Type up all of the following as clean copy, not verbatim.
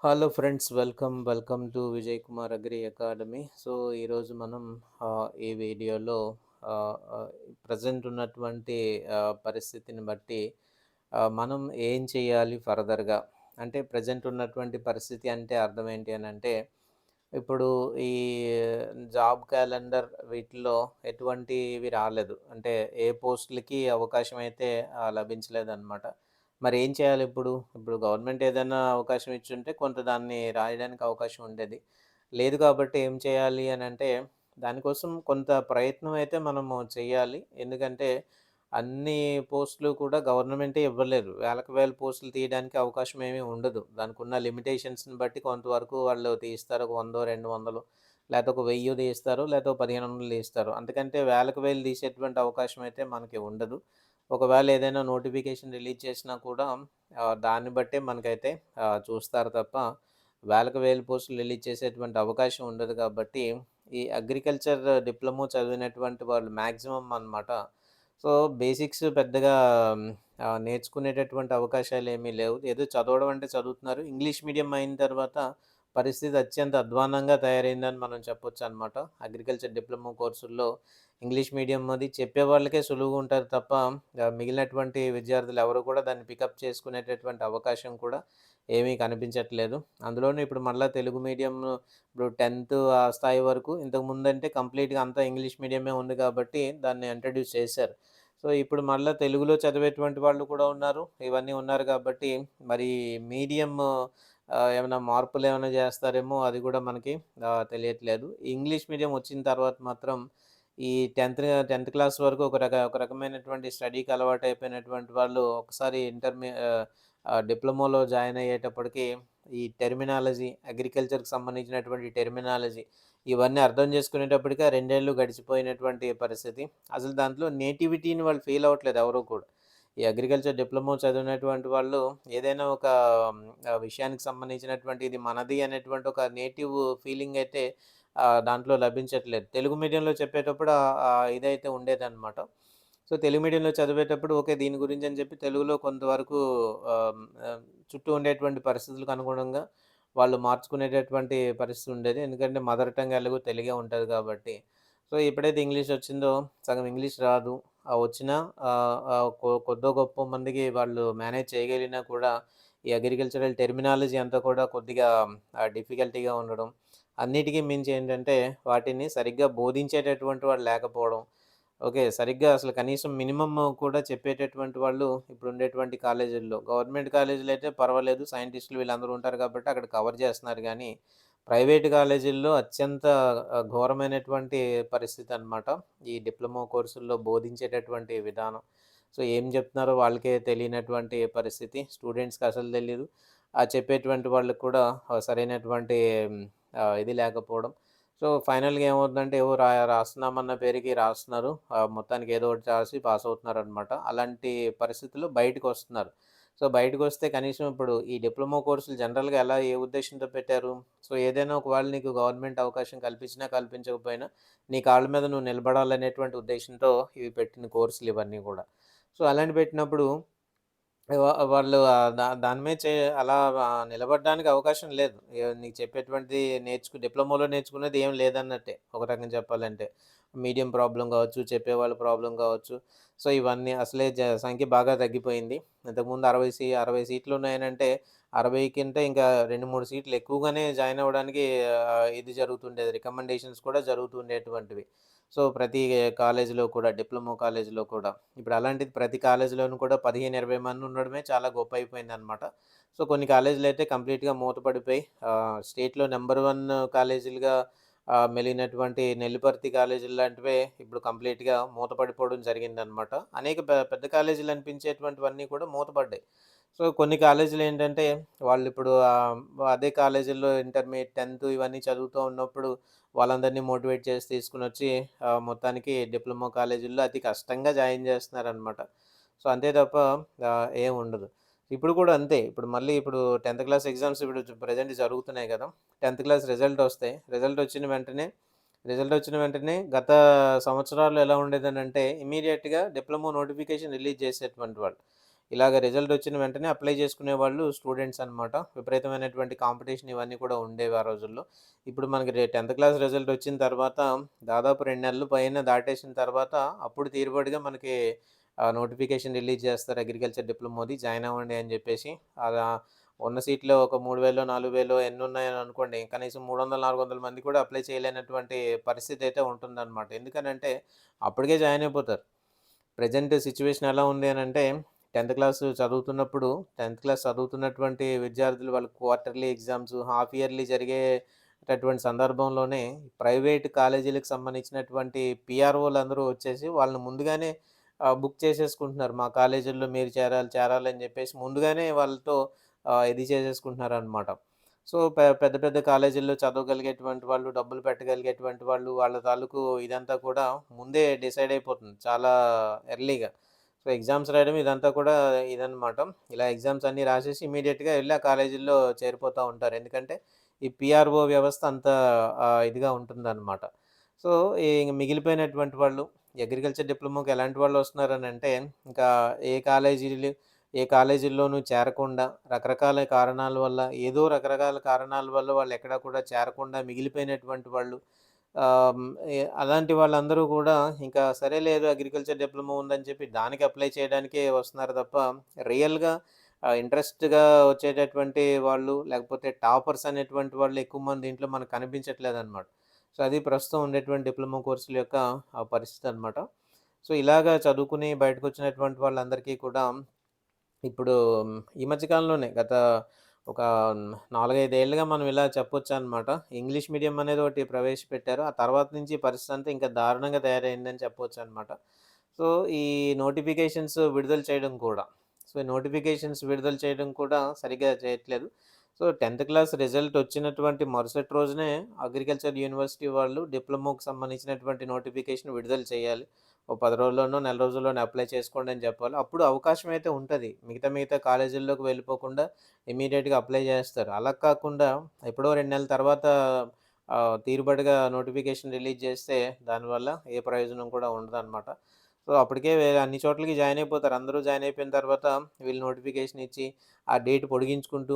Hello friends, welcome to Vijay Kumar agri academy. So ఈరోజు మనం ఈ వీడియోలో ప్రజెంట్ ఉన్నటువంటి పరిస్థితిని బట్టి మనం ఏం చేయాలి ఫర్దర్గా. అంటే ప్రజెంట్ ఉన్నటువంటి పరిస్థితి అంటే అర్థం ఏంటి అని అంటే, ఇప్పుడు ఈ జాబ్ క్యాలెండర్ వీటిలో ఎటువంటివి రాలేదు. అంటే ఏ పోస్టులకి అవకాశం అయితే లభించలేదన్నమాట. మరి ఏం చేయాలి ఇప్పుడు? ఇప్పుడు గవర్నమెంట్ ఏదైనా అవకాశం ఇచ్చుంటే కొంత దాన్ని రాయడానికి అవకాశం ఉండేది. లేదు కాబట్టి ఏం చేయాలి అనంటే, దానికోసం కొంత ప్రయత్నం అయితే మనము చెయ్యాలి. ఎందుకంటే, అన్ని పోస్టులు కూడా గవర్నమెంటే ఇవ్వలేదు. వేలకు వేల పోస్టులు తీయడానికి అవకాశం ఏమీ ఉండదు. దానికున్న లిమిటేషన్స్‌ని బట్టి కొంతవరకు వాళ్ళు తీస్తారు. ఒక 100, 200 లేతే ఒక 1000 తీస్తారు. లేతే ఒక 1500 తీస్తారు. అంతకంటే వేలకు వేలు తీసేటువంటి అవకాశం అయితే మనకి ఉండదు. ఒకవేళ ఏదైనా నోటిఫికేషన్ రిలీజ్ చేసినా కూడా దాన్ని బట్టే మనకైతే చూస్తారు తప్ప, వేలకు వేలు పోస్టులు రిలీజ్ చేసేటువంటి అవకాశం ఉండదు కాబట్టి, ఈ అగ్రికల్చర్ డిప్లొమా చదివినటువంటి వాళ్ళు మాక్సిమం అనమాట. సో, బేసిక్స్ పెద్దగా నేర్చుకునేటటువంటి అవకాశాలేమీ లేవు. ఏదో చదవడం అంటే చదువుతున్నారు. ఇంగ్లీష్ మీడియం అయిన తర్వాత పరిస్థితి అత్యంత అధ్వాన్నంగా తయారైందని మనం చెప్పొచ్చనమాట. అగ్రికల్చర్ డిప్లొమా కోర్సుల్లో ఇంగ్లీష్ మీడియం అది చెప్పేవాళ్ళకే సులువుగా ఉంటది తప్ప, మిగిలినటువంటి విద్యార్థులు ఎవరు కూడా దాన్ని పికప్ చేసుకునేటటువంటి అవకాశం కూడా ఏమీ కనిపించట్లేదు. అందులోనూ ఇప్పుడు మళ్ళా తెలుగు మీడియం ఇప్పుడు 10థ్ ఆ స్థాయి వరకు, ఇంతకుముందంటే కంప్లీట్‌గా అంతా ఇంగ్లీష్ మీడియమే ఉంది కాబట్టి దాన్ని ఇంట్రడ్యూస్ చేశారు. సో, ఇప్పుడు మళ్ళా తెలుగులో చదివేటువంటి వాళ్ళు కూడా ఉన్నారు. ఇవన్నీ ఉన్నారు కాబట్టి మరి మీడియం ఏమైనా మార్పులేమైనా చేస్తారేమో అది కూడా మనకి తెలియట్లేదు. ఇంగ్లీష్ మీడియం వచ్చిన తర్వాత మాత్రం ఈ 10థ్ క్లాస్ వరకు ఒక రకమైనటువంటి స్టడీకి అలవాటయిపోయినటువంటి వాళ్ళు ఒకసారి డిప్లొమాలో జాయిన్ అయ్యేటప్పటికి ఈ టెర్మినాలజీ, అగ్రికల్చర్‌కి సంబంధించినటువంటి టెర్మినాలజీ ఇవన్నీ అర్థం చేసుకునేటప్పటికి ఆ 2 ఏళ్ళు గడిచిపోయినటువంటి పరిస్థితి. అసలు దాంట్లో నేటివిటీని వాళ్ళు ఫీల్ అవ్వట్లేదు ఎవరు కూడా. ఈ అగ్రికల్చర్ డిప్లొమా చదివినటువంటి వాళ్ళు ఏదైనా ఒక విషయానికి సంబంధించినటువంటి ఇది మనది అనేటువంటి ఒక నేటివ్ ఫీలింగ్ అయితే దాంట్లో లభించట్లేదు. తెలుగు మీడియంలో చెప్పేటప్పుడు ఇదైతే ఉండేదనమాట. సో, తెలుగు మీడియంలో చదివేటప్పుడు ఓకే. దీని గురించి అని చెప్పి తెలుగులో కొంతవరకు ఆహ్, ఆహ్, చుట్టూ ఉండేటువంటి పరిస్థితులకు అనుగుణంగా వాళ్ళు మార్చుకునేటటువంటి పరిస్థితి ఉండేది. ఎందుకంటే మదర్ టంగ్ ఎలాగో తెలుగే ఉంటది కాబట్టి. సో, ఎప్పుడైతే ఇంగ్లీష్ వచ్చిందో సగం ఇంగ్లీష్ రాదు. వచ్చినా కొద్దో గొప్పో మందికి వాళ్ళు మేనేజ్ చేయగలిగినా కూడా ఈ అగ్రికల్చరల్ టెర్మినాలజీ అంతా కూడా కొద్దిగా డిఫికల్టీగా ఉండడం. అన్నిటికి మించి ఏంటంటే వాటిని సరిగ్గా బోధించేటటువంటి వాళ్ళు లేకపోవడం. ఓకే. సరిగ్గా అసలు కనీసం మినిమమ్ కూడా చెప్పేటటువంటి వాళ్ళు ఇప్పుడుండేటువంటి కాలేజీల్లో. గవర్నమెంట్ కాలేజీలో అయితే పర్వాలేదు. సైంటిస్టులు వీళ్ళందరూ ఉంటారు కాబట్టి అక్కడ కవర్ చేస్తున్నారు గానీ, ప్రైవేట్ కాలేజీల్లో అత్యంత ఘోరమైనటువంటి పరిస్థితనమాట. ఈ డిప్లొమా కోర్సుల్లో బోధించేటటువంటి విధానం. సో, ఏం జెప్తున్నారో వాళ్ళకే తెలియనటువంటి పరిస్థితి. స్టూడెంట్స్‌కి అసలు తెలీదు. చెప్పేటువంటి వాళ్ళకి కూడా సరైనటువంటి ఇది లేకపోవడం. సో, ఫైనల్‌గా ఏమవుతుందంటే ఏవో రాస్తున్నామన్న పేరుకి రాస్తున్నారు. మొత్తానికి ఏదో ఒకటి రాసి పాస్ అవుతున్నారనమాట. అలాంటి పరిస్థితుల్లో బయటకొస్తున్నారు. సో, బయటకొస్తే కనీసం ఇప్పుడు ఈ డిప్లొమా కోర్సులు జనరల్‌గా ఏ ఉద్దేశ్యంతో పెట్టారు? సో, ఏదైనా ఒకవేళ నీకు గవర్నమెంట్ అవకాశం కల్పించినా, కల్పించకపోయినా నీ కాళ్ళ మీద నువ్వు నిలబడాలనేటువంటి ఉద్దేశ్యంతో ఇవి పెట్టిన కోర్సులు ఇవన్నీ గూడా. సో, అలాంటి పెట్టినప్పుడు వాళ్ళు దాని మీద అలా నిలబడడానికి అవకాశం లేదు. నీకు చెప్పేటువంటిది డిప్లొమాలో నేర్చుకునేది ఏం లేదన్నట్టే ఒక రకంగా చెప్పాలంటే. మీడియం ప్రాబ్లమ్ కావచ్చు, చెప్పేవాళ్ళ ప్రాబ్లమ్ కావచ్చు. సో, ఇవన్నీ అసలే సంఖ్య బాగా తగ్గిపోయింది. ఇంతకుముందు 60 సీట్లు ఉన్నాయనంటే 60 కంటే ఇంకా 2, 3 సీట్లు ఎక్కువగానే జాయిన్ అవ్వడానికి ఇది జరుగుతుండేది. రికమెండేషన్స్ కూడా జరుగుతుండేటువంటివి. సో, ప్రతి కాలేజీలో కూడా డిప్లొమా కాలేజీలో కూడా. ఇప్పుడు అలాంటిది ప్రతి కాలేజీలోనూ కూడా 15, 20 మంది ఉండడమే చాలా గొప్ప అయిపోయిందనమాట. సో, కొన్ని కాలేజీలయితే కంప్లీట్‌గా మూతపడిపోయి స్టేట్‌లో నంబర్ 1 కాలేజీలుగా మెలిగినటువంటి నెల్లిపర్తి కాలేజీలు లాంటివే ఇప్పుడు కంప్లీట్‌గా మూతపడిపోవడం జరిగిందనమాట. అనేక పెద్ద కాలేజీలు అనిపించేటువంటివన్నీ కూడా మూతపడ్డాయి. సో, కొన్ని కాలేజీలేంటంటే వాళ్ళిప్పుడు అదే కాలేజీల్లో ఇంటర్మీడియేట్, 10థ్ ఇవన్నీ చదువుతూ ఉన్నప్పుడు వాళ్ళందరినీ మోటివేట్ చేసి తీసుకొనొచ్చి మొత్తానికి డిప్లొమా కాలేజీల్లో అతి కష్టంగా జాయిన్ చేస్తున్నారనమాట. సో, అంతే తప్ప ఏముండదు. ఇప్పుడు కూడా అంతే. ఇప్పుడు 10థ్ క్లాస్ ఎగ్జామ్స్ ఇప్పుడు ప్రెజెంట్ జరుగుతున్నాయి గదా! 10థ్ క్లాస్ రిజల్ట్ వచ్చిన వెంటనే గత సంవత్సరాల్లో ఎలా ఉండేదనంటే ఇమ్మీడియేట్‌గా డిప్లొమా నోటిఫికేషన్ రిలీజ్ చేసేటువంటి వాళ్ళు. ఇలాగ రిజల్ట్ వచ్చిన వెంటనే అప్లై చేసుకునేవాళ్ళు స్టూడెంట్స్ అనమాట. విపరీతమైనటువంటి కాంపిటీషన్ ఇవన్నీ కూడా ఉండేవి ఆ రోజుల్లో. ఇప్పుడు మనకి 10థ్ క్లాస్ రిజల్ట్ వచ్చిన తర్వాత దాదాపు 2 నెలలు పైన దాటేసిన తర్వాత అప్పుడు తీరుబడిగా మనకి నోటిఫికేషన్ రిలీజ్ చేస్తారు అగ్రికల్చర్ డిప్లొమాది జాయిన్ అవ్వండి అని చెప్పేసి. అలా ఉన్న సీట్‌లో ఒక 3000 4000 ఎన్నున్నాయని అనుకోండి. కనీసం 300, 400 మంది కూడా అప్లై చేయలేనటువంటి పరిస్థితి అయితే ఉంటుందన్నమాట. ఎందుకనంటే అప్పటికే జాయిన్ అయిపోతారు. ప్రెజెంట్ సిట్యుయేషన్ ఎలా ఉంది అనంటే 10థ్ క్లాస్ చదువుతున్నప్పుడు 10థ్ క్లాస్ చదువుతున్నటువంటి విద్యార్థులు వాళ్ళకి క్వార్టర్లీ ఎగ్జామ్స్, హాఫ్ ఇయర్లీ జరిగేటటువంటి సందర్భంలోనే ప్రైవేట్ కాలేజీలకు సంబంధించినటువంటి పీఆర్ఓలందరూ వచ్చేసి వాళ్ళని ముందుగానే బుక్ చేసేసుకుంటున్నారు. మా కాలేజీల్లో మీరు చేరాలని చెప్పేసి ముందుగానే వాళ్ళతో ఇది చేసేసుకుంటున్నారనమాట. సో, పెద్ద పెద్ద కాలేజీల్లో చదవగలిగేటువంటి వాళ్ళు, డబ్బులు పెట్టగలిగేటువంటి వాళ్ళు, వాళ్ళ తాలూకు ఇదంతా కూడా ముందే డిసైడ్ అయిపోతుంది చాలా ఎర్లీగా. సో, ఎగ్జామ్స్ రాయడం ఇదంతా కూడా ఇదనమాట. ఇలా ఎగ్జామ్స్ అన్నీ రాసేసి ఇమ్మీడియేట్‌గా ఎళ్లి ఆ కాలేజీల్లో చేరిపోతా ఉంటారు. ఎందుకంటే, ఈ పీఆర్ఓ వ్యవస్థ అంత ఇదిగా ఉంటుందనమాట. సో, మిగిలిపోయినటువంటి వాళ్ళు అగ్రికల్చర్ డిప్లొమాకి ఎలాంటి వాళ్ళొస్తున్నారనంటే, ఇంకా ఏ కాలేజీలు ఏ కాలేజీల్లోనూ చేరకుండా రకరకాల కారణాల వల్ల ఏదో రకరకాల కారణాల వల్ల వాళ్ళెక్కడా కూడా చేరకుండా మిగిలిపోయినటువంటి వాళ్ళు ఆహ్, హ్మ్, అలాంటి వాళ్ళందరూ కూడా ఇంకా సరేలే ఏదో అగ్రికల్చర్ డిప్లొమా ఉందని చెప్పి దానికి అప్లై చేయడానికే వస్తున్నారు తప్ప రియల్‌గా ఇంట్రెస్ట్‌గా వచ్చేటటువంటి వాళ్ళు లేకపోతే టాపర్స్ అనేటువంటి వాళ్ళు ఎక్కువ మంది దీంట్లో మనకు కనిపించట్లేదనమాట. సో, అది ప్రస్తుతం ఉండేటువంటి డిప్లొమా కోర్సుల యొక్క పరిస్థితి అనమాట. సో, ఇలాగా చదువుకుని బయటకొచ్చినటువంటి వాళ్ళందరికీ కూడా ఇప్పుడు ఈ మధ్య కాలంలోనే గత ఒక 4, 5 ఏళ్లుగా మనం ఇలా చెప్పొచ్చనమాట. ఇంగ్లీష్ మీడియం అనేది ఒకటి ప్రవేశపెట్టారు. ఆ తర్వాత నుంచి పరిస్థితి అంతా ఇంకా దారుణంగా తయారైందని చెప్పొచ్చనమాట. సో, ఈ నోటిఫికేషన్స్ విడుదల చేయడం కూడా. సో, నోటిఫికేషన్స్ విడుదల చేయడం కూడా సరిగ్గా చేయట్లేదు. సో, 10థ్ క్లాస్ రిజల్ట్ వచ్చినటువంటి మరుసటి రోజునే అగ్రికల్చర్ యూనివర్సిటీ వాళ్ళు డిప్లొమాకి సంబంధించినటువంటి నోటిఫికేషన్ విడుదల చేయాలి. ఓ 10 రోజుల్లోనో, నెల రోజుల్లోనో అప్లై చేసుకోండి అని చెప్పాలి. అప్పుడు అవకాశం అయితే ఉంటది. మిగతా కాలేజీల్లోకి వెళ్ళిపోకుండా ఇమ్మీడియేట్‌గా అప్లై చేస్తారు. అలా కాకుండా ఎప్పుడో 2 నెలల తర్వాత తీరుబడిగా నోటిఫికేషన్ రిలీజ్ చేస్తే దానివల్ల ఏ ప్రయోజనం కూడా ఉండదనమాట. సో, అప్పటికే అన్ని చోట్లకి జాయిన్ అయిపోతారు. అందరూ జాయిన్ అయిపోయిన తర్వాత వీళ్ళు నోటిఫికేషన్ ఇచ్చి, ఆ డేట్ పొడిగించుకుంటూ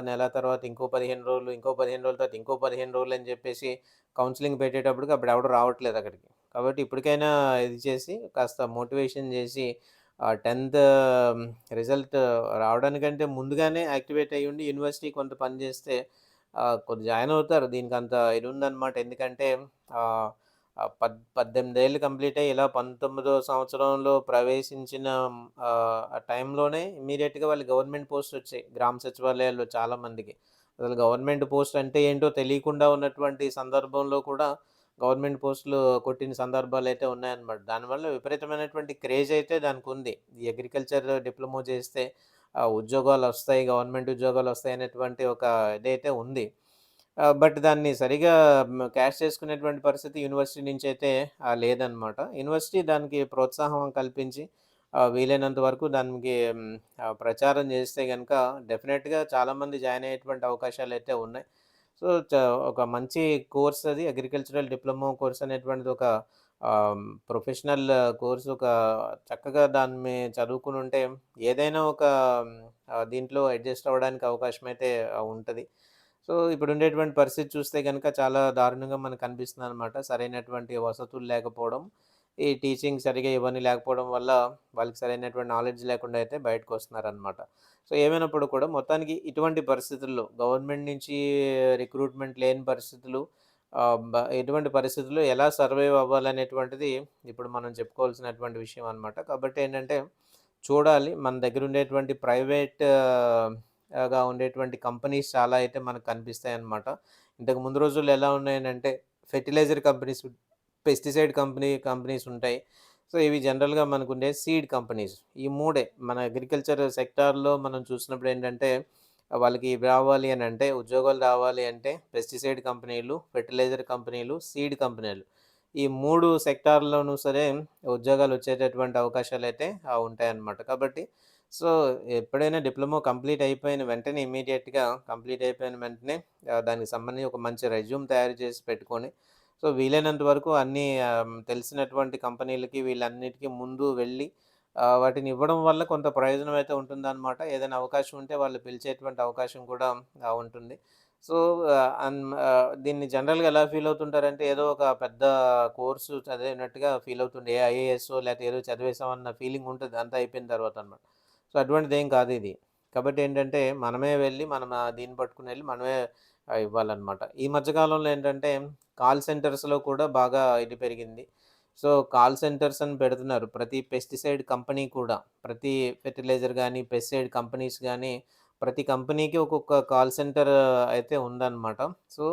నెల తర్వాత ఇంకో 15 రోజులు, ఇంకో 15 రోజుల తర్వాత ఇంకో 15 రోజులు అని చెప్పేసి కౌన్సెలింగ్ పెట్టేటప్పటికి అప్పుడు ఎవడు రావట్లేదు అక్కడికి. కాబట్టి ఇప్పటికైనా ఇది చేసి కాస్త మోటివేషన్ చేసి 10థ్ రిజల్ట్ రావడానికంటే ముందుగానే యాక్టివేట్ అయ్యుండి యూనివర్సిటీ కొంత పని చేస్తే కొద్దిగా జాయిన్ అవుతారు. దీనికంత ఇది ఉందన్నమాట. ఎందుకంటే ఆహ్, ఆహ్, 18 ఏళ్ళు కంప్లీట్ అయ్యి ఇలా 19వ సంవత్సరంలో ప్రవేశించిన ఆ టైంలోనే ఇమ్మీడియేట్‌గా వాళ్ళకి గవర్నమెంట్ పోస్ట్స్ వచ్చాయి. గ్రామ సచివాలయాల్లో చాలామందికి. అసలు గవర్నమెంట్ పోస్ట్ అంటే ఏంటో తెలియకుండా ఉన్నటువంటి సందర్భంలో కూడా గవర్నమెంట్ పోస్టులు కొట్టిన సందర్భాలైతే ఉన్నాయన్నమాట. దానివల్ల విపరీతమైనటువంటి క్రేజ్ అయితే దానికుంది. ఈ అగ్రికల్చర్ డిప్లొమా చేస్తే ఉద్యోగాలొస్తాయి, గవర్నమెంట్ ఉద్యోగాలొస్తాయి అనేటువంటి ఒక ఇదైతే ఉంది. బట్ దాన్ని సరిగా క్యాష్ చేసుకునేటువంటి పరిస్థితి యూనివర్సిటీ నుంచయితే లేదనమాట. యూనివర్సిటీ దానికి ప్రోత్సాహం కల్పించి వీలైనంత వరకు దానికి ప్రచారం చేస్తే గనక డెఫినెట్‌గా చాలామంది జాయిన్ అయ్యేటువంటి అవకాశాలైతే ఉన్నాయి. సో, ఒక మంచి కోర్స్ అది అగ్రికల్చరల్ డిప్లొమా కోర్స్ అనేటువంటిది ఒక ప్రొఫెషనల్ కోర్స్ చక్కగా దాన్ని చదువుకునుంటే ఏదైనా ఒక దీంట్లో అడ్జస్ట్ అవ్వడానికి అవకాశం అయితే ఉంటది. సో, ఇప్పుడుండేటువంటి పరిస్థితి చూస్తే గనక చాలా దారుణంగా మనకు కనిపిస్తుందనమాట. సరైనటువంటి వసతులు లేకపోవడం, ఈ టీచింగ్ సరిగ్గా ఇవన్నీ లేకపోవడం వల్ల వాళ్ళకి సరైనటువంటి నాలెడ్జ్ లేకుండా అయితే బయటకొస్తున్నారనమాట. సో, ఏమైనప్పుడు కూడా మొత్తానికి ఇటువంటి పరిస్థితుల్లో గవర్నమెంట్ నుంచి రిక్రూట్‌మెంట్ లేని పరిస్థితులు ఎటువంటి పరిస్థితుల్లో ఎలా సర్వైవ్ అవ్వాలనేటువంటిది ఇప్పుడు మనం చెప్పుకోవాల్సినటువంటి విషయం అనమాట. కాబట్టి ఏంటంటే చూడాలి మన దగ్గర ఉండేటువంటి ప్రైవేట్ గా ఉండేటువంటి కంపెనీస్ చాలా అయితే మనకు కనిపిస్తాయన్నమాట. ఇంతకు ముందు రోజుల్లో ఎలా ఉన్నాయనంటే ఫెర్టిలైజర్ కంపెనీస్, పెస్టిసైడ్ కంపెనీస్ ఉంటాయి. సో, ఇవి జనరల్‌గా మనకుండే సీడ్ కంపెనీస్. ఈ మూడే మన అగ్రికల్చర్ సెక్టార్‌లో మనం చూసినప్పుడు ఏంటంటే వాళ్ళకి ఇవి రావాలి అనంటే ఉద్యోగాలు రావాలి అంటే పెస్టిసైడ్ కంపెనీలు, ఫెర్టిలైజర్ కంపెనీలు, సీడ్ కంపెనీలు. ఈ 3 సెక్టార్‌లోనూ సరే ఉద్యోగాలొచ్చేటటువంటి అవకాశాలైతే ఉంటాయన్నమాట. కాబట్టి సో, ఎప్పుడైనా డిప్లొమా కంప్లీట్ అయిపోయిన వెంటనే ఇమ్మీడియేట్‌గా కంప్లీట్ అయిపోయిన వెంటనే దానికి సంబంధించి ఒక మంచి రెజ్యూమ్ తయారు చేసి పెట్టుకొని, సో, వీలైనంత వరకు అన్నీ తెలిసినటువంటి కంపెనీలకి వీళ్ళన్నిటికి ముందు వెళ్ళి వాటిని ఇవ్వడం వల్ల కొంత ప్రయోజనం అయితే ఉంటుందనమాట. ఏదైనా అవకాశం ఉంటే వాళ్ళు పిలిచేటువంటి అవకాశం కూడా ఉంటుంది. సో, దీన్ని జనరల్‌గా ఎలా ఫీల్ అవుతుంటారంటే ఏదో ఒక పెద్ద కోర్సు చదివినట్టుగా ఫీల్ అవుతుండే. ఏ ఐఏఎస్సో లేకపోతే ఏదో చదివేసామన్న ఫీలింగ్ ఉంటది అంతా అయిపోయిన తర్వాత అనమాట. సో, అటువంటిదేం కాదు ఇది. కాబట్టి ఏంటంటే మనమే వెళ్లి మనం దీన్ని పట్టుకొనెళ్ళి మనమే ఇవ్వాలనమాట. ఈ మధ్య కాలంలో ఏంటంటే కాల్ సెంటర్స్‌లో కూడా బాగా ఇది పెరిగింది. సో, కాల్ సెంటర్స్ అని పెడుతున్నారు. ప్రతి పెస్టిసైడ్ కంపెనీ కూడా, ప్రతి ఫెర్టిలైజర్ గానీ, పెస్టిసైడ్ కంపెనీస్ గానీ, ప్రతి కంపెనీకి ఒక్కొక్క కాల్ సెంటర్ అయితే ఉందనమాట. సో,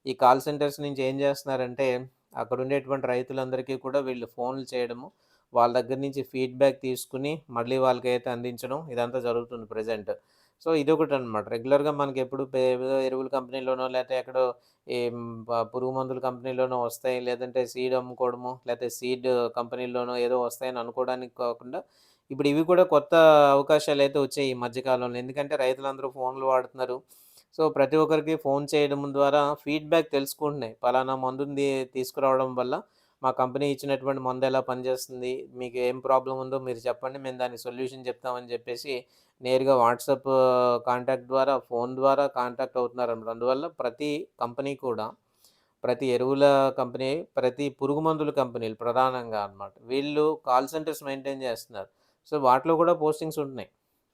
ఈ కాల్ సెంటర్స్ నుంచి ఏం జేస్తున్నారంటే, అక్కడుండేటువంటి రైతులందరికీ కూడా వీళ్ళు ఫోన్లు చేయడము, వాళ్ళ దగ్గర నుంచి ఫీడ్‌బ్యాక్ తీసుకొని, మళ్ళీ వాళ్ళకైతే అందించడం ఇదంతా జరుగుతుంది ప్రెజెంట్. సో, ఇదొకటనమాట. రెగ్యులర్‌గా మనకెప్పుడు ఏదో ఎరువుల కంపెనీలోనో, లేతే ఎక్కడో ఈ పురుగు మందుల కంపెనీలోనో వస్తాయి. లేదంటే సీడ్ అమ్ముకోవడమో, లేతే సీడ్ కంపెనీల్లోనో ఏదో వస్తాయని అనుకోవడానికి కాకుండా, ఇప్పుడు ఇవి కూడా కొత్త అవకాశాలైతే వచ్చాయి ఈ మధ్య కాలంలో. ఎందుకంటే రైతులందరూ ఫోన్లు వాడుతున్నారు. సో, ప్రతి ఒక్కరికి ఫోన్ చేయడం ద్వారా ఫీడ్‌బ్యాక్ తెలుసుకుంటున్నాయి. పలానా మందుంది తీసుకురావడం వల్ల మా కంపెనీ ఇచ్చినటువంటి మందెలా పనిచేస్తుంది? మీకు ఏం ప్రాబ్లమ్ ఉందో మీరు చెప్పండి. మేము దానికి సొల్యూషన్ చెప్తామని చెప్పేసి నేరుగా వాట్సాప్ కాంటాక్ట్ ద్వారా, ఫోను ద్వారా కాంటాక్ట్ అవుతున్నారనమాట. అందువల్ల ప్రతి కంపెనీ కూడా, ప్రతి ఎరువుల కంపెనీ, ప్రతి పురుగు మందుల కంపెనీలు ప్రధానంగా అనమాట. వీళ్ళు కాల్ సెంటర్స్ మెయింటైన్ చేస్తున్నారు. సో, వాటిలో కూడా పోస్టింగ్స్ ఉంటున్నాయి.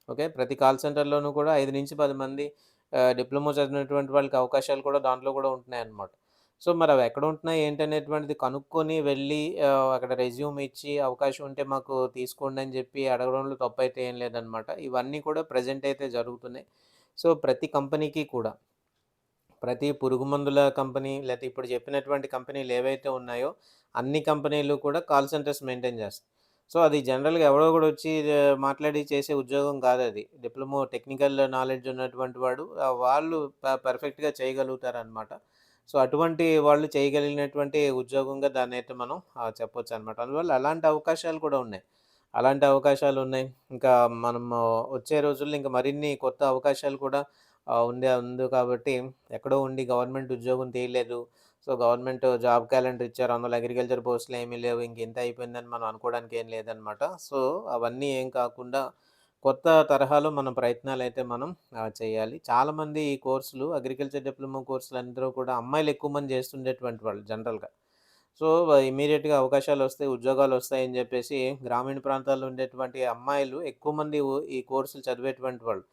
ఓకే. ప్రతి కాల్ సెంటర్‌లోనూ కూడా 5-10 మంది డిప్లొమా చదివినటువంటి వాళ్ళకి అవకాశాలు కూడా దాంట్లో కూడా ఉంటున్నాయన్నమాట. సో, మరి అవి ఎక్కడ ఉంటున్నాయి ఏంటనేటువంటిది కనుక్కొని వెళ్ళి అక్కడ రెజ్యూమ్ ఇచ్చి అవకాశం ఉంటే మాకు తీసుకోండి అని చెప్పి అడగడంలో తప్పైతే ఏం లేదనమాట. ఇవన్నీ కూడా ప్రెజెంట్ అయితే జరుగుతున్నాయి. సో, ప్రతి కంపెనీకి కూడా, ప్రతి పురుగు మందుల కంపెనీ లేతే ఇప్పుడు చెప్పినటువంటి కంపెనీలు ఏవైతే ఉన్నాయో అన్ని కంపెనీలు కూడా కాల్ సెంటర్స్ మెయింటైన్ చేస్తాయి. సో, అది జనరల్‌గా ఎవడో ఒకడొచ్చి మాట్లాడి చేసే ఉద్యోగం కాదది. డిప్లొమో టెక్నికల్ నాలెడ్జ్ ఉన్నటువంటి వాడు వాళ్ళు పర్ఫెక్ట్‌గా చేయగలుగుతారనమాట. సో, అటువంటి వాళ్ళు చేయగలిగినటువంటి ఉద్యోగంగా దాన్నైతే మనం చెప్పొచ్చనమాట. అందువల్ల అలాంటి అవకాశాలు కూడా ఉన్నాయి. అలాంటి అవకాశాలున్నాయి. ఇంకా మనము వచ్చే రోజుల్లో ఇంకా మరిన్ని కొత్త అవకాశాలు కూడా ఉంది కాబట్టి ఎక్కడో ఉండి గవర్నమెంట్ ఉద్యోగం తీయలేదు. సో, గవర్నమెంట్ జాబ్ క్యాలెండర్ ఇచ్చారు. అందులో అగ్రికల్చర్ పోస్టులేమీ లేవు. ఇంకింతే అయిపోయిందని మనం అనుకోవడానికి ఏం లేదనమాట. సో, అవన్నీ ఏం కాకుండా కొత్త తరహాలో మన ప్రయత్నాలైతే మనం చేయాలి. చాలామంది ఈ కోర్సులు అగ్రికల్చర్ డిప్లొమా కోర్సులందరూ కూడా అమ్మాయిలు ఎక్కువ మంది చేస్తుండేటువంటి వాళ్ళు జనరల్‌గా. సో, ఇమ్మీడియేట్‌గా అవకాశాలొస్తాయి, ఉద్యోగాలొస్తాయని జెప్పేసి గ్రామీణ ప్రాంతాల్లో ఉండేటువంటి అమ్మాయిలు ఎక్కువ మంది ఈ కోర్సులు చదివేటువంటి వాళ్ళు.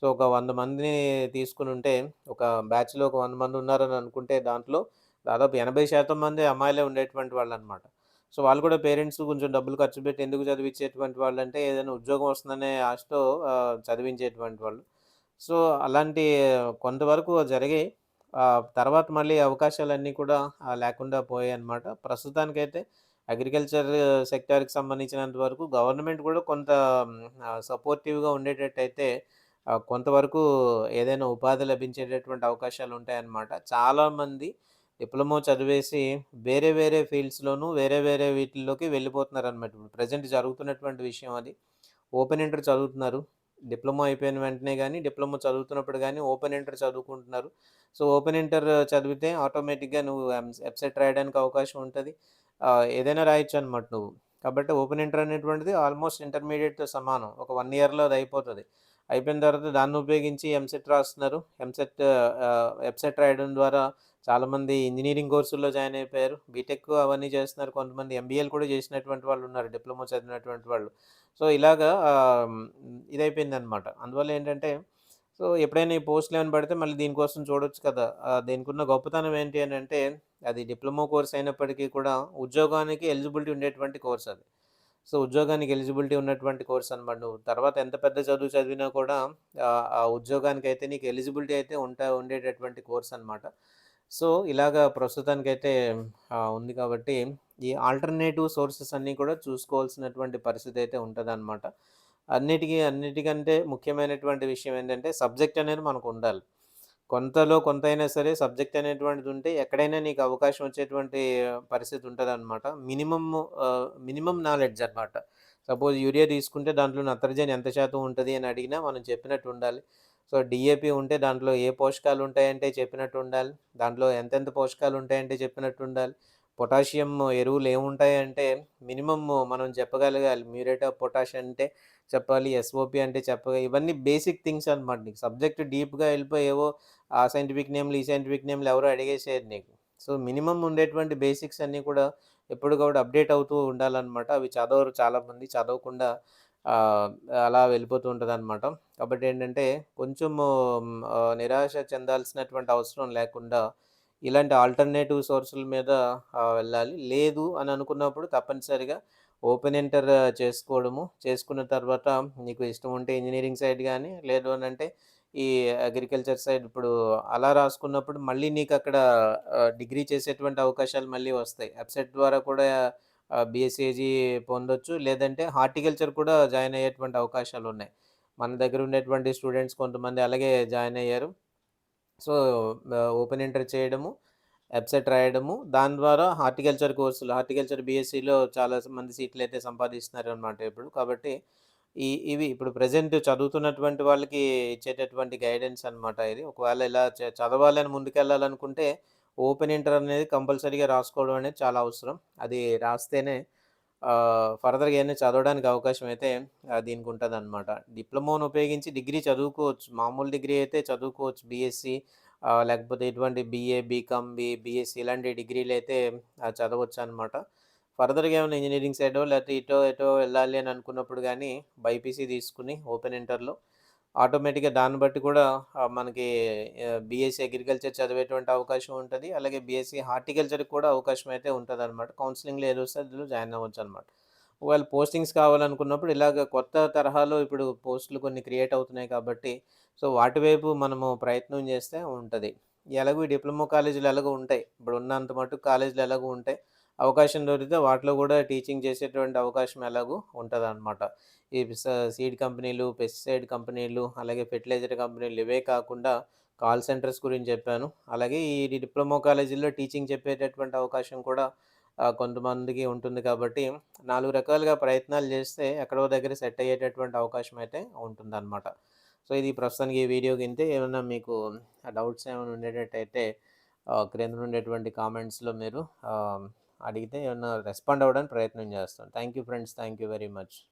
సో, ఒక 100 మందిని తీసుకొనుంటే, ఒక బ్యాచ్‌లో ఒక 100 మంది ఉన్నారని అనుకుంటే, దాంట్లో దాదాపు 80% మంది అమ్మాయిలే ఉండేటువంటి వాళ్ళనమాట. సో, వాళ్ళు కూడా పేరెంట్స్ కొంచెం డబ్బులు ఖర్చు పెట్టి ఎందుకు చదివిచ్చేటువంటి వాళ్ళంటే, ఏదైనా ఉద్యోగం వస్తుందనే ఆశతో చదివించేటువంటి వాళ్ళు. సో, అలాంటి కొంతవరకు జరిగాయి. తర్వాత మళ్ళీ అవకాశాలన్నీ కూడా లేకుండా పోయాయన్నమాట. ప్రస్తుతానికైతే అగ్రికల్చర్ సెక్టార్‌కి సంబంధించినంత వరకు గవర్నమెంట్ కూడా కొంత సపోర్టివ్‌గా ఉండేటట్టయితే కొంతవరకు ఏదైనా ఉపాధి లభించేటటువంటి అవకాశాలుంటాయన్నమాట. చాలామంది డిప్లొమా చదివేసి వేరే వేరే ఫీల్డ్స్‌లోనూ, వేరే వేరే వీటిల్లోకి వెళ్ళిపోతున్నారనమాట. ఇప్పుడు ప్రెజెంట్ జరుగుతున్నటువంటి విషయం అది. ఓపెన్ ఇంటర్ చదువుతున్నారు. డిప్లొమా అయిపోయిన వెంటనే గాని, డిప్లొమా చదువుతున్నప్పుడు గాని ఓపెన్ ఇంటర్ చదువుకుంటున్నారు. సో, ఓపెన్ ఇంటర్ చదివితే ఆటోమేటిక్‌గా నువ్వు ఎంసెట్ రాయడానికి అవకాశం ఉంటది. ఏదైనా రాయొచ్చనమాట నువ్వు. కాబట్టి ఓపెన్ ఇంటర్ అనేటువంటిది ఆల్మోస్ట్ ఇంటర్మీడియేట్‌తో సమానం. ఒక 1 ఇయర్‌లో అది అయిపోతది. అయిపోయిన తర్వాత దాన్ని ఉపయోగించి ఎంసెట్ రాస్తున్నారు. ఎంసెట్ రాయడం ద్వారా చాలామంది ఇంజినీరింగ్ కోర్సుల్లో జాయిన్ అయిపోయారు. బీటెక్ అవన్నీ చేస్తున్నారు. కొంతమంది ఎంబీఏలు కూడా చేసినటువంటి వాళ్ళున్నారు. డిప్లొమా చదివినటువంటి వాళ్ళు. సో, ఇలాగా ఇదైపోయిందనమాట. అందువల్ల ఏంటంటే, సో, ఎప్పుడైనా ఈ పోస్టులేమైనా పడితే మళ్ళీ దీనికోసం చూడొచ్చు కదా! దీనికున్న గొప్పతనం ఏంటి అనంటే, అది డిప్లొమా కోర్స్ అయినప్పటికీ కూడా ఉద్యోగానికి ఎలిజిబిలిటీ ఉండేటువంటి కోర్స్ అది. సో, ఉద్యోగానికి ఎలిజిబిలిటీ ఉన్నటువంటి కోర్స్ అనమాట. నువ్వు తర్వాత ఎంత పెద్ద చదువు చదివినా కూడా ఆ ఉద్యోగానికైతే నీకు ఎలిజిబిలిటీ అయితే ఉండేటటువంటి కోర్స్ అనమాట. సో, ఇలాగా ప్రస్తుతానికైతే ఉంది కాబట్టి, ఈ ఆల్టర్‌నేటివ్ సోర్సెస్ అన్నీ కూడా చూసుకోవాల్సినటువంటి పరిస్థితయితే ఉంటదనమాట. అన్నిటికంటే ముఖ్యమైనటువంటి విషయం ఏంటంటే, సబ్జెక్ట్ అనేది మనకుండాలి. కొంతలో కొంతైనా సరే సబ్జెక్ట్ అనేటువంటిదుంటే ఎక్కడైనా నీకు అవకాశం వచ్చేటువంటి పరిస్థితి ఉంటదనమాట. మినిమమ్ నాలెడ్జ్ అనమాట. సపోజ్ యూరియా తీసుకుంటే దాంట్లో నత్రజని ఎంత శాతం ఉంటది అని అడిగినా మనం చెప్పినట్టు ఉండాలి. సో, డీఏపీ ఉంటే దాంట్లో ఏ పోషకాలుంటాయంటే చెప్పినట్టు ఉండాలి. దాంట్లో ఎంతెంత పోషకాలుంటాయంటే చెప్పినట్టు ఉండాలి. పొటాషియం ఎరువులు ఏముంటాయంటే మినిమమ్ మనం చెప్పగలగాలి. మ్యూరేట్ ఆఫ్ పొటాష్ అంటే చెప్పాలి. ఎస్ఓపి అంటే ఇవన్నీ బేసిక్ థింగ్స్ అనమాట. నీకు సబ్జెక్ట్ డీప్‌గా వెళ్ళిపోయి ఏవో ఆ సైంటిఫిక్ నేమ్‌లు, ఈ సైంటిఫిక్ నేమ్‌లు ఎవరు అడిగేసేయరు నీకు. సో, మినిమమ్ ఉండేటువంటి బేసిక్స్ అన్నీ కూడా ఎప్పటికప్పుడు అప్‌డేట్ అవుతూ ఉండాలనమాట. అవి చదవరు చాలామంది. చదవకుండా ఆహ్, అలా వెళ్ళిపోతూ ఉంటదనమాట. కాబట్టి ఏంటంటే కొంచెము నిరాశ చెందాల్సినటువంటి అవసరం లేకుండా ఇలాంటి ఆల్టర్‌నేటివ్ సోర్సుల మీద వెళ్ళాలి. లేదు అని అనుకున్నప్పుడు తప్పనిసరిగా ఓపెన్ ఇంటర్ చేసుకోవడము. చేసుకున్న తర్వాత నీకు ఇష్టం ఉంటే ఇంజినీరింగ్ సైడ్ గాని, లేదు అనంటే ఈ అగ్రికల్చర్ సైడ్ ఇప్పుడు అలా రాసుకున్నప్పుడు మళ్ళీ నీకక్కడ డిగ్రీ చేసేటువంటి అవకాశాలు మళ్ళీ వస్తాయి. ఎబ్సెట్ ద్వారా కూడా బీఎస్సీఏజీ పొందొచ్చు. లేదంటే హార్టికల్చర్ కూడా జాయిన్ అయ్యేటువంటి అవకాశాలున్నాయి. మన దగ్గర ఉండేటువంటి స్టూడెంట్స్ కొంతమంది అలాగే జాయిన్ అయ్యారు. సో, ఓపెన్ ఇంటర్ చేయడము, ఎబ్సెట్ రాయడము, దాని ద్వారా హార్టికల్చర్ బీఎస్సీలో చాలా మంది సీట్లయితే సంపాదిస్తున్నారనమాట ఇప్పుడు. కాబట్టి ఇవి ఇప్పుడు ప్రెజెంట్ చదువుతున్నటువంటి వాళ్ళకి ఇచ్చేటటువంటి గైడెన్స్ అనమాట ఇది. ఒకవేళ ఇలా చదవాలని ముందుకెళ్ళాలనుకుంటే ఓపెన్ ఇంటర్ అనేది కంపల్సరీగా రాసుకోవడం అనేది చాలా అవసరం. అది రాస్తేనే ఫర్దర్‌గా ఏమైనా చదవడానికి అవకాశం అయితే దీనికుంటదనమాట. డిప్లొమాను ఉపయోగించి డిగ్రీ చదువుకోవచ్చు. మామూలు డిగ్రీ అయితే చదువుకోవచ్చు. బీఎస్సీ లేకపోతే ఇటువంటి బీఏ, బీకామ్, బీఎస్సీ ఇలాంటి డిగ్రీలయితే చదవచ్చనమాట. ఫర్దర్‌గా ఏమైనా ఇంజినీరింగ్ సైడో లేకపోతే ఇటో, ఎటో వెళ్ళాలి అని అనుకున్నప్పుడు గానీ బైపీసీ తీసుకొని ఓపెన్ ఇంటర్‌లో ఆటోమేటిక్‌గా దాన్ని బట్టి కూడా మనకి బీఎస్సీ అగ్రికల్చర్ చదివేటువంటి అవకాశం ఉంటది. అలాగే బీఎస్సీ హార్టికల్చర్‌కి కూడా అవకాశం అయితే ఉంటదనమాట. కౌన్సెలింగ్‌లో ఏదొస్తే అందులో జాయిన్ అవ్వచ్చనమాట. ఒకవేళ పోస్టింగ్స్ కావాలనుకున్నప్పుడు ఇలాగ కొత్త తరహాలో ఇప్పుడు పోస్టులు కొన్ని క్రియేట్ అవుతున్నాయి కాబట్టి, సో, వాటి వైపు మనము ప్రయత్నం చేస్తే ఉంటది. ఎలాగో ఈ డిప్లొమా కాలేజీలు ఎలాగో ఉంటాయి. ఇప్పుడు ఉన్నంత మటుకు కాలేజీలు ఎలాగో ఉంటాయి. అవకాశం దొరికితే వాటిలో కూడా టీచింగ్ చేసేటువంటి అవకాశం ఎలాగో ఉంటదనమాట. ఈ సీడ్ కంపెనీలు, పెస్టిసైడ్ కంపెనీలు, అలాగే ఫెర్టిలైజర్ కంపెనీలు ఇవే కాకుండా కాల్ సెంటర్స్ గురించి చెప్పాను. అలాగే ఈ డిప్లొమా కాలేజీల్లో టీచింగ్ చెప్పేటటువంటి అవకాశం కూడా కొంతమందికి ఉంటుంది కాబట్టి 4 రకాలుగా ప్రయత్నాలు చేస్తే ఎక్కడో దగ్గర సెట్ అయ్యేటటువంటి అవకాశం అయితే ఉంటుందనమాట. సో, ఇది ప్రస్తుతానికి ఈ వీడియో గింతే. ఏమన్నా మీకు డౌట్స్ ఏమైనా ఉండేటట్టయితే క్రింద ఉండేటువంటి కామెంట్స్‌లో మీరు అడిగితే ఏమన్నా రెస్పాండ్ అవ్వడానికి ప్రయత్నం చేస్తాను. Thank you friends. Thank you very much.